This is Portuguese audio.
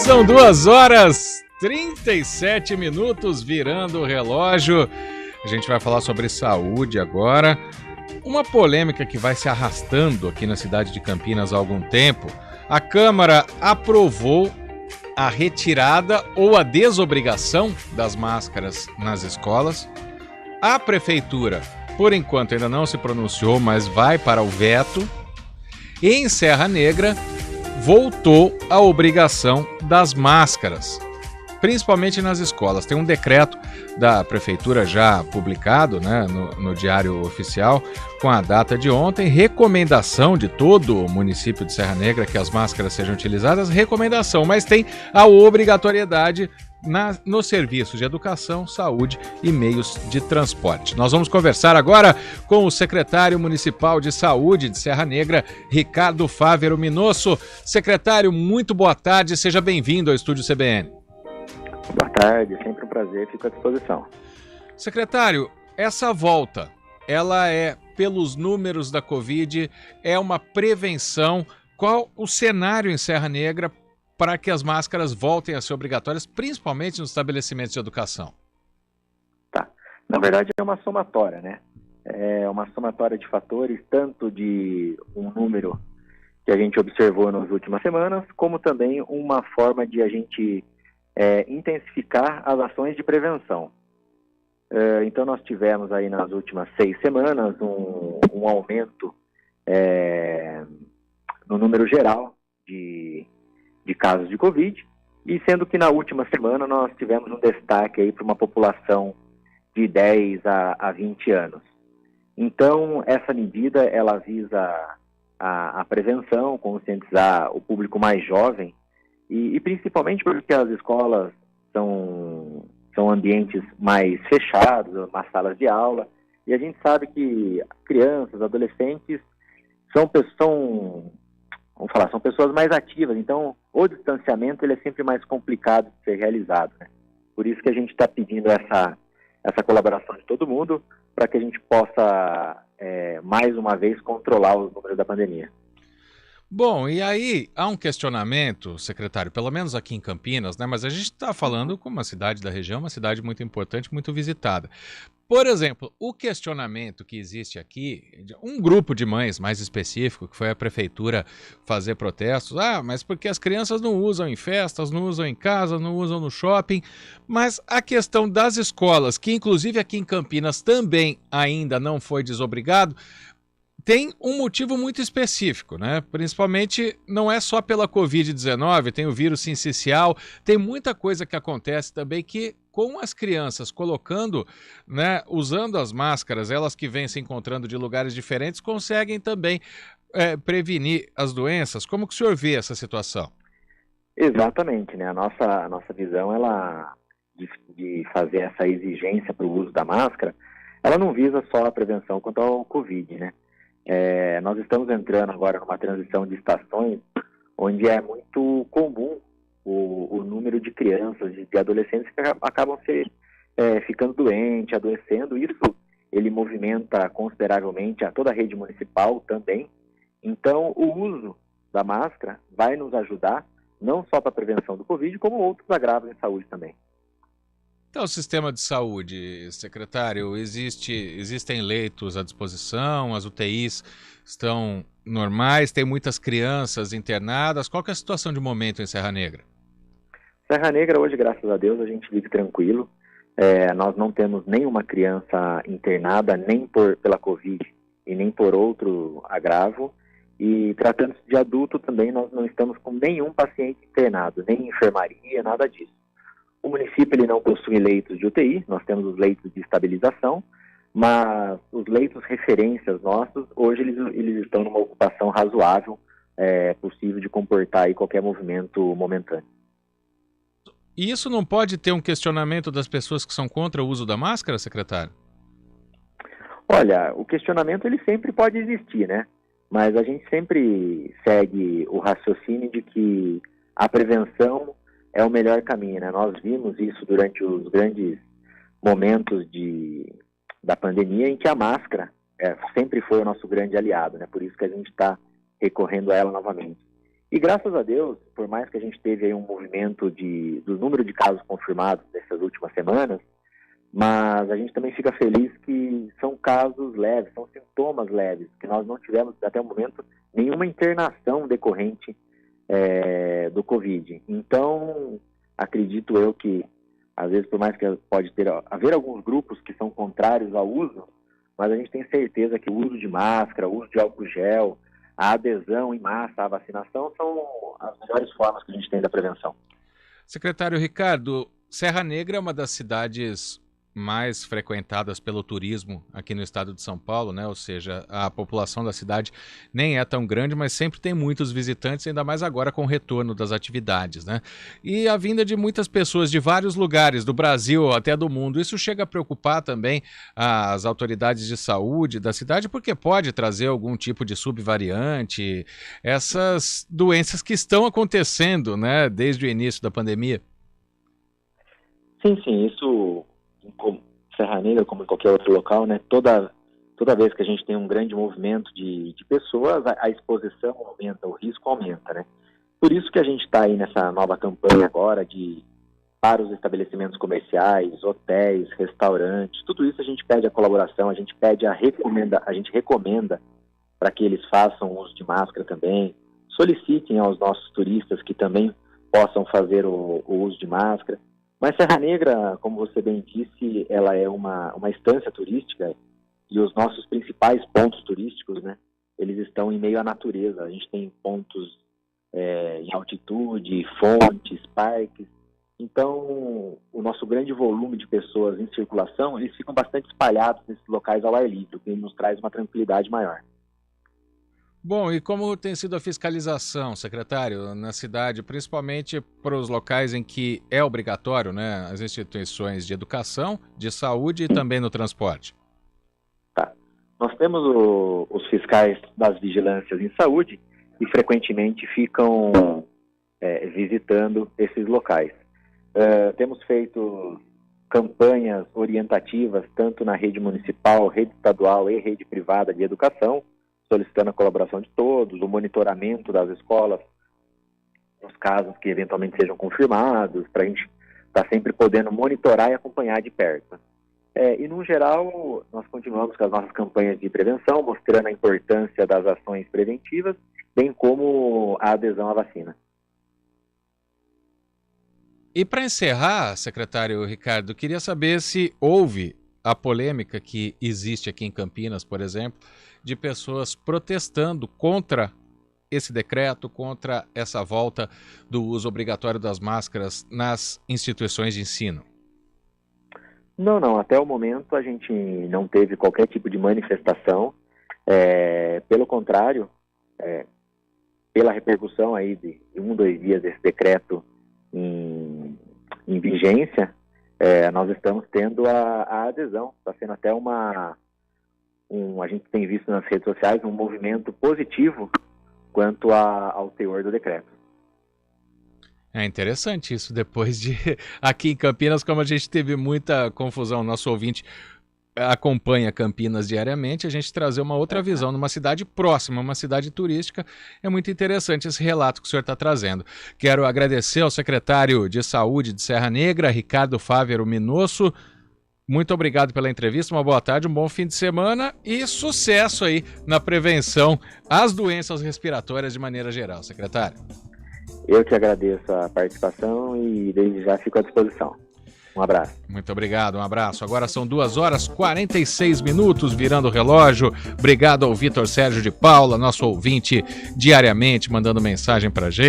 São 2h37, virando o relógio. A gente vai falar sobre saúde agora. Uma polêmica que vai se arrastando aqui na cidade de Campinas há algum tempo. A Câmara aprovou a retirada ou a desobrigação das máscaras nas escolas. A Prefeitura, por enquanto, ainda não se pronunciou, mas vai para o veto. E em Serra Negra, voltou a obrigação das máscaras, principalmente nas escolas. Tem um decreto da Prefeitura já publicado, né, no Diário Oficial, com a data de ontem, recomendação de todo o município de Serra Negra que as máscaras sejam utilizadas, recomendação, mas tem a obrigatoriedade nos serviços de educação, saúde e meios de transporte. Nós vamos conversar agora com o secretário municipal de saúde de Serra Negra, Ricardo Fávero Minosso. Secretário, muito boa tarde, seja bem-vindo ao Estúdio CBN. Boa tarde, sempre um prazer, fico à disposição. Secretário, essa volta, ela é, pelos números da Covid, é uma prevenção. Qual o cenário em Serra Negra para que as máscaras voltem a ser obrigatórias, principalmente nos estabelecimentos de educação? Tá. Na verdade, é uma somatória, né? É uma somatória de fatores, tanto de um número que a gente observou nas últimas semanas, como também uma forma de a gente intensificar as ações de prevenção. Então, nós tivemos aí nas últimas 6 semanas um aumento no número geral de casos de Covid, e sendo que na última semana nós tivemos um destaque aí para uma população de 10 a 20 anos. Então, essa medida, ela visa a prevenção, conscientizar o público mais jovem, e principalmente porque as escolas são ambientes mais fechados, umas salas de aula, e a gente sabe que crianças, adolescentes, são pessoas mais ativas, então o distanciamento ele é sempre mais complicado de ser realizado, né? Por isso que a gente está pedindo essa colaboração de todo mundo, para que a gente possa, mais uma vez, controlar os números da pandemia. Bom, e aí há um questionamento, secretário, pelo menos aqui em Campinas, né? Mas a gente está falando com uma cidade da região, uma cidade muito importante, muito visitada. Por exemplo, o questionamento que existe aqui, um grupo de mães mais específico, que foi a prefeitura fazer protestos, mas porque as crianças não usam em festas, não usam em casa, não usam no shopping, mas a questão das escolas, que inclusive aqui em Campinas também ainda não foi desobrigado, tem um motivo muito específico, né? Principalmente não é só pela Covid-19, tem o vírus sincicial, tem muita coisa que acontece também que com as crianças colocando, né, usando as máscaras, elas que vêm se encontrando de lugares diferentes, conseguem também prevenir as doenças. Como que o senhor vê essa situação? Exatamente, né? A nossa visão, de fazer essa exigência para o uso da máscara, ela não visa só a prevenção quanto ao Covid, né? Nós estamos entrando agora numa transição de estações onde é muito comum o número de crianças, de adolescentes que acabam ficando doentes, adoecendo. Isso ele movimenta consideravelmente a toda a rede municipal também. Então, o uso da máscara vai nos ajudar não só para a prevenção do Covid, como outros agravos em saúde também. Então, o sistema de saúde, secretário, existem leitos à disposição, as UTIs estão normais, tem muitas crianças internadas. Qual que é a situação de momento em Serra Negra? Serra Negra, hoje, graças a Deus, a gente vive tranquilo. Nós não temos nenhuma criança internada, nem pela Covid e nem por outro agravo. E tratando-se de adulto também, nós não estamos com nenhum paciente internado, nem enfermaria, nada disso. O município ele não possui leitos de UTI, nós temos os leitos de estabilização, mas os leitos referências nossos, hoje eles estão numa ocupação razoável, possível de comportar aí qualquer movimento momentâneo. E isso não pode ter um questionamento das pessoas que são contra o uso da máscara, secretário? Olha, o questionamento ele sempre pode existir, né? Mas a gente sempre segue o raciocínio de que a prevenção é o melhor caminho, né? Nós vimos isso durante os grandes momentos da pandemia, em que a máscara sempre foi o nosso grande aliado, né? Por isso que a gente está recorrendo a ela novamente. E graças a Deus, por mais que a gente teve aí um movimento do número de casos confirmados nessas últimas semanas, mas a gente também fica feliz que são casos leves, são sintomas leves, que nós não tivemos até o momento nenhuma internação decorrente do Covid. Então, acredito eu que, às vezes, por mais que pode haver alguns grupos que são contrários ao uso, mas a gente tem certeza que o uso de máscara, o uso de álcool gel, a adesão em massa à vacinação são as melhores formas que a gente tem da prevenção. Secretário Ricardo, Serra Negra é uma das cidades mais frequentadas pelo turismo aqui no estado de São Paulo, né? Ou seja, a população da cidade nem é tão grande, mas sempre tem muitos visitantes, ainda mais agora com o retorno das atividades, né? E a vinda de muitas pessoas de vários lugares, do Brasil até do mundo, isso chega a preocupar também as autoridades de saúde da cidade, porque pode trazer algum tipo de subvariante, essas doenças que estão acontecendo, né, desde o início da pandemia. Sim, isso... como Serra Negra, como em qualquer outro local, né? Toda vez que a gente tem um grande movimento de pessoas, a exposição aumenta, o risco aumenta, né? Por isso que a gente está aí nessa nova campanha agora para os estabelecimentos comerciais, hotéis, restaurantes, tudo isso a gente pede a colaboração, a gente recomenda para que eles façam uso de máscara também, solicitem aos nossos turistas que também possam fazer o uso de máscara. Mas Serra Negra, como você bem disse, ela é uma estância turística e os nossos principais pontos turísticos, né, eles estão em meio à natureza. A gente tem pontos em altitude, fontes, parques. Então, o nosso grande volume de pessoas em circulação, eles ficam bastante espalhados nesses locais ao ar livre, o que nos traz uma tranquilidade maior. Bom, e como tem sido a fiscalização, secretário, na cidade, principalmente para os locais em que é obrigatório, né, as instituições de educação, de saúde e também no transporte? Tá. Nós temos os fiscais das vigilâncias em saúde e frequentemente ficam visitando esses locais. Temos feito campanhas orientativas tanto na rede municipal, rede estadual e rede privada de educação, solicitando a colaboração de todos, o monitoramento das escolas, nos casos que eventualmente sejam confirmados, para a gente estar sempre podendo monitorar e acompanhar de perto. E, no geral, nós continuamos com as nossas campanhas de prevenção, mostrando a importância das ações preventivas, bem como a adesão à vacina. E para encerrar, secretário Ricardo, queria saber se houve a polêmica que existe aqui em Campinas, por exemplo, de pessoas protestando contra esse decreto, contra essa volta do uso obrigatório das máscaras nas instituições de ensino. Não. Até o momento a gente não teve qualquer tipo de manifestação. Pelo contrário, pela repercussão aí de 2 dias desse decreto em vigência, nós estamos tendo a adesão. Está sendo até a gente tem visto nas redes sociais um movimento positivo quanto ao teor do decreto. É interessante isso, depois de aqui em Campinas, como a gente teve muita confusão, nosso ouvinte acompanha Campinas diariamente, a gente trazer uma outra visão numa cidade próxima, uma cidade turística. É muito interessante esse relato que o senhor está trazendo. Quero agradecer ao secretário de Saúde de Serra Negra, Ricardo Fávero Minosso. Muito obrigado pela entrevista, uma boa tarde, um bom fim de semana e sucesso aí na prevenção às doenças respiratórias de maneira geral, secretário. Eu que agradeço a participação e desde já fico à disposição. Um abraço. Muito obrigado, um abraço. Agora são 2h46, virando o relógio. Obrigado ao Vitor Sérgio de Paula, nosso ouvinte diariamente, mandando mensagem pra gente.